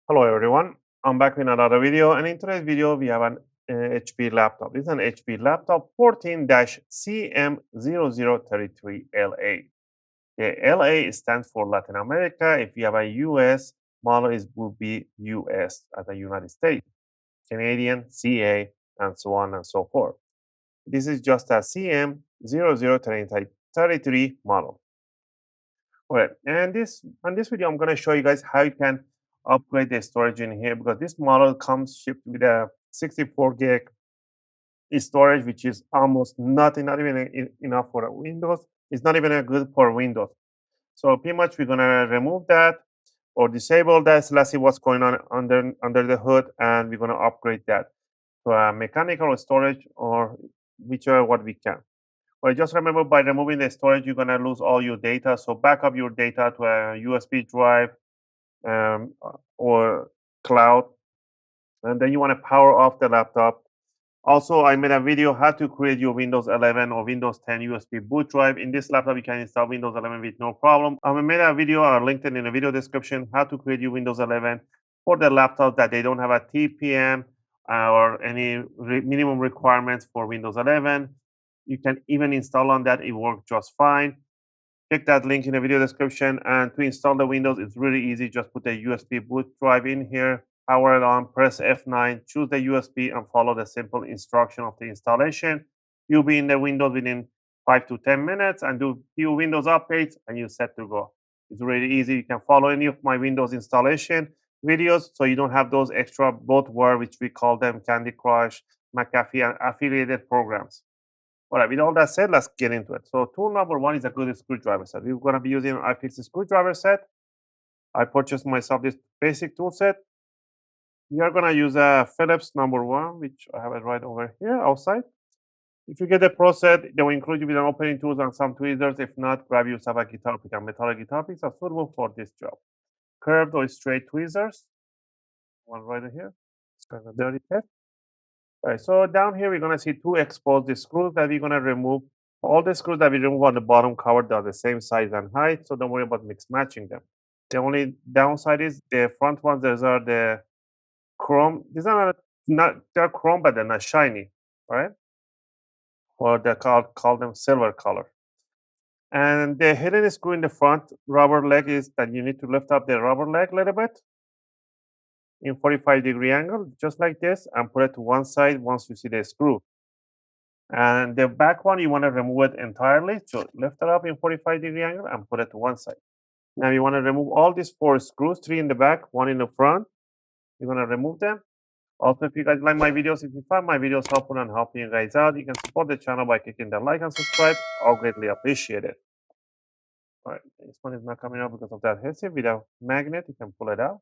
Hello everyone, I'm back with another video, and in today's video we have an HP laptop. This is an HP laptop 14-CM0033LA. The LA stands for Latin America. If you have a US model, it would be US as the United States, Canadian, CA, and so on and so forth. This is just a CM0033 model. Alright, and on this video, I'm going to show you guys how you can upgrade the storage in here, because this model comes shipped with a 64 gig storage, which is almost nothing, not even enough for a Windows. It's not even good for Windows. So pretty much we're going to remove that or disable that. So let's see what's going on under the hood, and we're going to upgrade that to a mechanical storage or whichever what we can. But just remember, by removing the storage, you're going to lose all your data. So back up your data to a USB drive or cloud. And then you want to power off the laptop. Also, I made a video how to create your Windows 11 or Windows 10 USB boot drive. In this laptop, you can install Windows 11 with no problem. I made a video, I'll link it in the video description, how to create your Windows 11 for the laptop that they don't have a TPM or any minimum requirements for Windows 11. You can even install on that, it works just fine. Check that link in the video description. And to install the Windows, it's really easy. Just put the USB boot drive in here, power it on, press F9, choose the USB, and follow the simple instruction of the installation. You'll be in the Windows within 5 to 10 minutes and do few Windows updates, and you're set to go. It's really easy. You can follow any of my Windows installation videos, so you don't have those extra bloatware, which we call them Candy Crush, McAfee, and affiliated programs. All right, with all that said, let's get into it. So tool number one is a good screwdriver set. We're going to be using an iFix screwdriver set. I purchased myself this basic tool set. We are going to use a Phillips number one, which I have it right over here outside. If you get the Pro set, they will include you with an opening tools and some tweezers. If not, grab yourself a guitar pick. A metallic guitar picks are suitable for this job. Curved or straight tweezers. One right here. It's kind of dirty test. All right, so down here, we're going to see two exposed screws that we're going to remove. All the screws that we remove on the bottom cover are the same size and height, so don't worry about mix matching them. The only downside is the front ones, those are the chrome. These are not they're chrome, but they're not shiny, all right? Or they call them silver color. And the hidden screw in the front rubber leg is that you need to lift up the rubber leg a little bit in 45-degree angle, just like this, and put it to one side once you see the screw. And the back one, you want to remove it entirely. So lift it up in 45-degree angle and put it to one side. Now you want to remove all these four screws, three in the back, one in the front. You're going to remove them. Also, if you guys like my videos, if you find my videos helpful and helping you guys out, you can support the channel by clicking the like and subscribe. I'll greatly appreciate it. All right, this one is not coming out because of that adhesive. With a magnet, you can pull it out.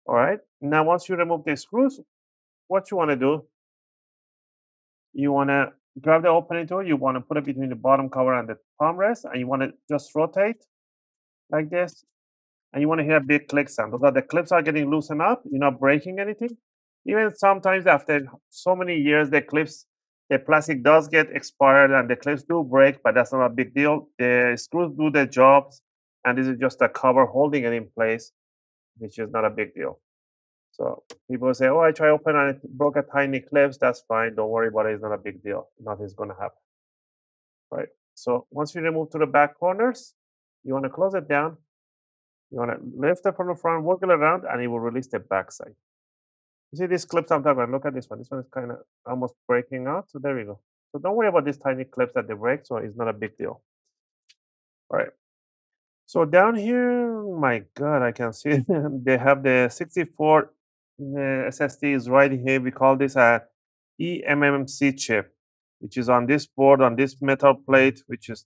All right, now once you remove the screws, what you want to do, you want to grab the opening tool, you want to put it between the bottom cover and the palm rest, and you want to just rotate like this, and you want to hear a big click sound. Those are the clips are getting loosened up, you're not breaking anything. Even sometimes after so many years, the plastic does get expired and the clips do break, but that's not a big deal. The screws do their jobs, and this is just a cover holding it in place, which is not a big deal. So people say, oh, I try open and it broke a tiny clips. That's fine. Don't worry about it. It's not a big deal. Nothing's going to happen. Right. So once you remove to the back corners, you want to close it down. You want to lift it from the front, work it around, and it will release the back side. You see this clip sometimes, and look at this one. This one is kind of almost breaking out. So there we go. So don't worry about these tiny clips that they break. So it's not a big deal. All right. So down here, my God, I can see they have the 64 SSD is right here. We call this a eMMC chip, which is on this board, on this metal plate, which has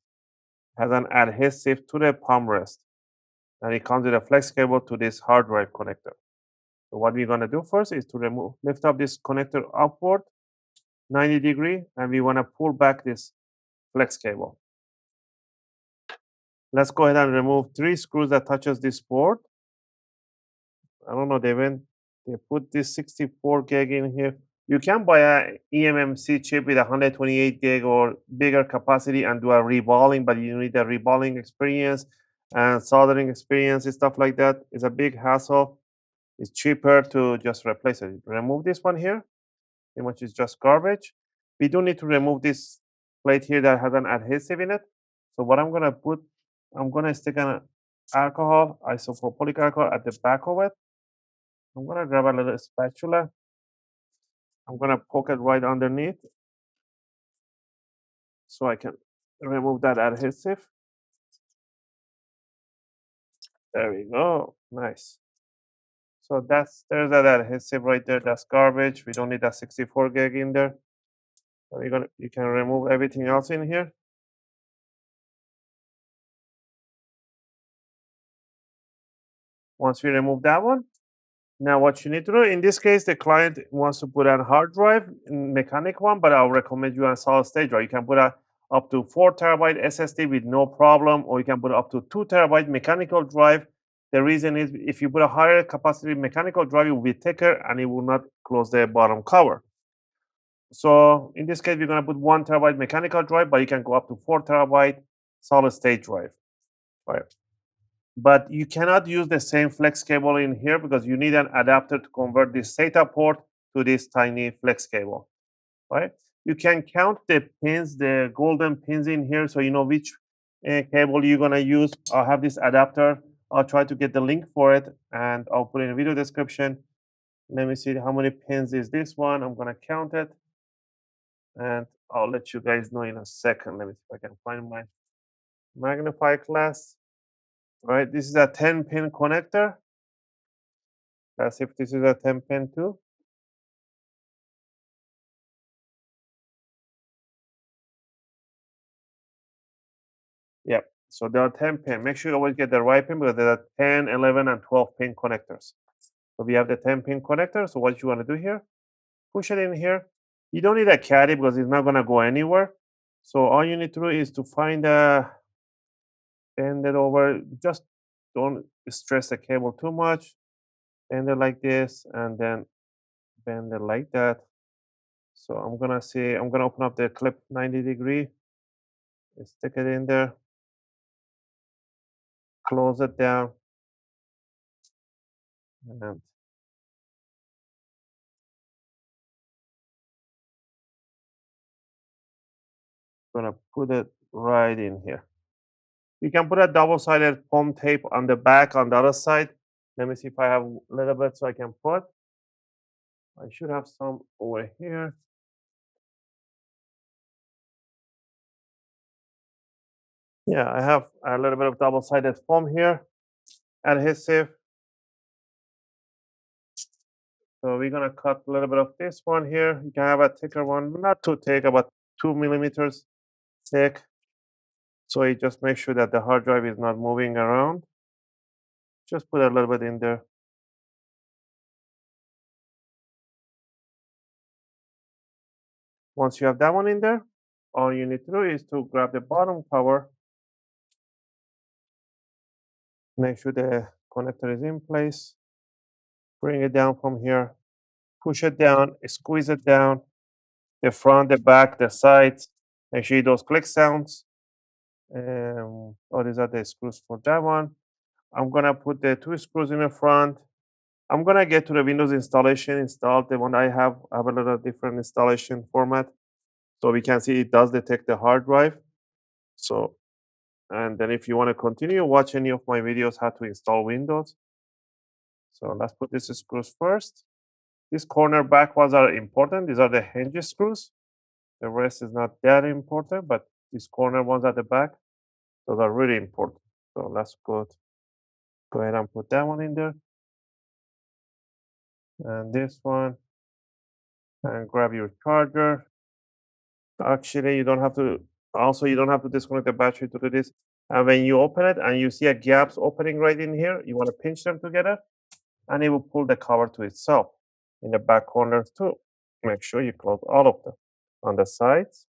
an adhesive to the palm rest. And it comes with a flex cable to this hard drive connector. So what we're going to do first is to lift up this connector upward 90-degree, and we want to pull back this flex cable. Let's go ahead and remove 3 screws that touches this board. I don't know, they put this 64 gig in here. You can buy a eMMC chip with 128 gig or bigger capacity and do a reballing, but you need a reballing experience and soldering experience and stuff like that. It's a big hassle. It's cheaper to just replace it. Remove this one here, pretty much is just garbage. We do need to remove this plate here that has an adhesive in it. So what I'm gonna put, I'm gonna stick an alcohol, isopropylic alcohol at the back of it. I'm gonna grab a little spatula. I'm gonna poke it right underneath so I can remove that adhesive. There we go. Nice. So there's that adhesive right there. That's garbage. We don't need that 64 gig in there. So you can remove everything else in here. Once we remove that one, now what you need to do in this case, the client wants to put a hard drive, mechanic one, but I'll recommend you a solid state drive. You can put a up to 4 terabyte SSD with no problem, or you can put up to 2 terabyte mechanical drive. The reason is if you put a higher capacity mechanical drive, it will be thicker and it will not close the bottom cover. So in this case, we're going to put 1 terabyte mechanical drive, but you can go up to 4 terabyte solid state drive. Right. But you cannot use the same flex cable in here because you need an adapter to convert this SATA port to this tiny flex cable, right? You can count the pins, the golden pins in here, so you know which cable you're gonna use. I'll have this adapter. I'll try to get the link for it, and I'll put it in the video description. Let me see how many pins is this one. I'm gonna count it, and I'll let you guys know in a second. Let me see if I can find my magnify glass. All right, this is a 10-pin connector. Let's see if this is a 10-pin too. Yep. So there are 10 pin. Make sure you always get the right pin because there are 10, 11, and 12 pin connectors. So we have the 10 pin connector. So what you want to do here, push it in here. You don't need a caddy because it's not going to go anywhere. So all you need to do is to find a, bend it over. Just don't stress the cable too much. Bend it like this and then bend it like that. So I'm going to say, I'm going to open up the clip 90-degree. Stick it in there. Close it down. And gonna put it right in here. You can put a double-sided foam tape on the back on the other side. Let me see if I have a little bit so I can put. I should have some over here. Yeah, I have a little bit of double-sided foam here, adhesive. So we're gonna cut a little bit of this one here. You can have a thicker one, not too thick, about 2 millimeters thick. So you just make sure that the hard drive is not moving around. Just put a little bit in there. Once you have that one in there, all you need to do is to grab the bottom cover. Make sure the connector is in place. Bring it down from here. Push it down, squeeze it down. The front, the back, the sides. Make sure those click sounds. Oh, these are the screws for that one. I'm gonna put the 2 screws in the front. I'm gonna get to the Windows installation installed. The one I have a little different installation format. So we can see it does detect the hard drive. So, and then if you want to continue, watch any of my videos how to install Windows. So let's put these screws first. These corner back ones are important. These are the hinge screws. The rest is not that important, but these corner ones at the back, those are really important. So let's go ahead and put that one in there. And this one. And grab your charger. Actually, you don't have to disconnect the battery to do this. And when you open it and you see a gaps opening right in here, you want to pinch them together and it will pull the cover to itself in the back corners too. Make sure you close all of them on the sides.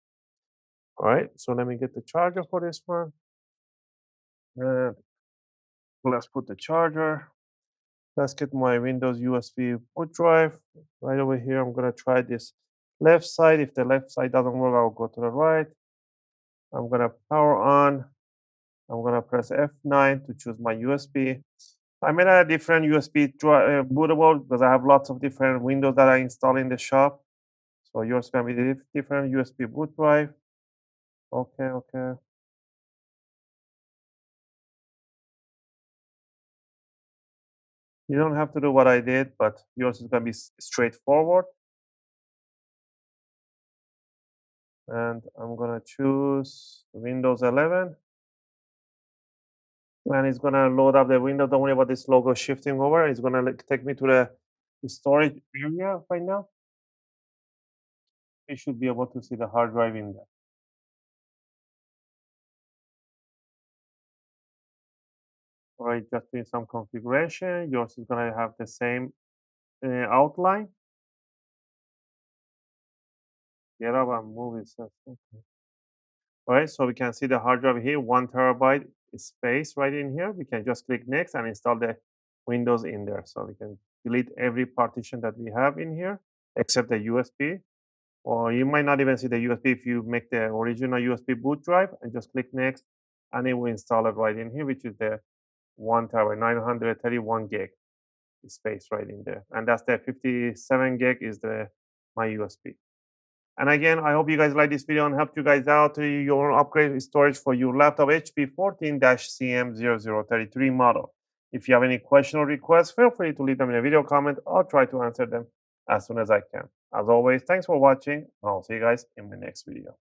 All right, so let me get the charger for this one. And let's put the charger. Let's get my Windows USB boot drive right over here. I'm gonna try this left side. If the left side doesn't work, I'll go to the right. I'm gonna power on. I'm gonna press F9 to choose my USB. I made a different USB bootable because I have lots of different Windows that I install in the shop. So yours can be different USB boot drive. Okay, okay. You don't have to do what I did, but yours is gonna be straightforward. And I'm gonna choose Windows 11, and it's gonna load up the window. Don't worry about this logo shifting over. It's gonna take me to the storage area right now. You should be able to see the hard drive in there. All right, just doing some configuration. Yours is gonna have the same outline. Get up and move it. Okay. All right, so we can see the hard drive here, 1 TB space right in here. We can just click next and install the Windows in there. So we can delete every partition that we have in here except the USB. Or you might not even see the USB if you make the original USB boot drive and just click next, and it will install it right in here, which is the 1 TB, 931 gig space right in there. And that's the 57 gig is the my USB. And again, I hope you guys like this video and helped you guys out to your upgrade storage for your laptop HP 14-CM0033 model. If you have any question or requests, feel free to leave them in a video comment. I'll try to answer them as soon as I can. As always, thanks for watching. I'll see you guys in the next video.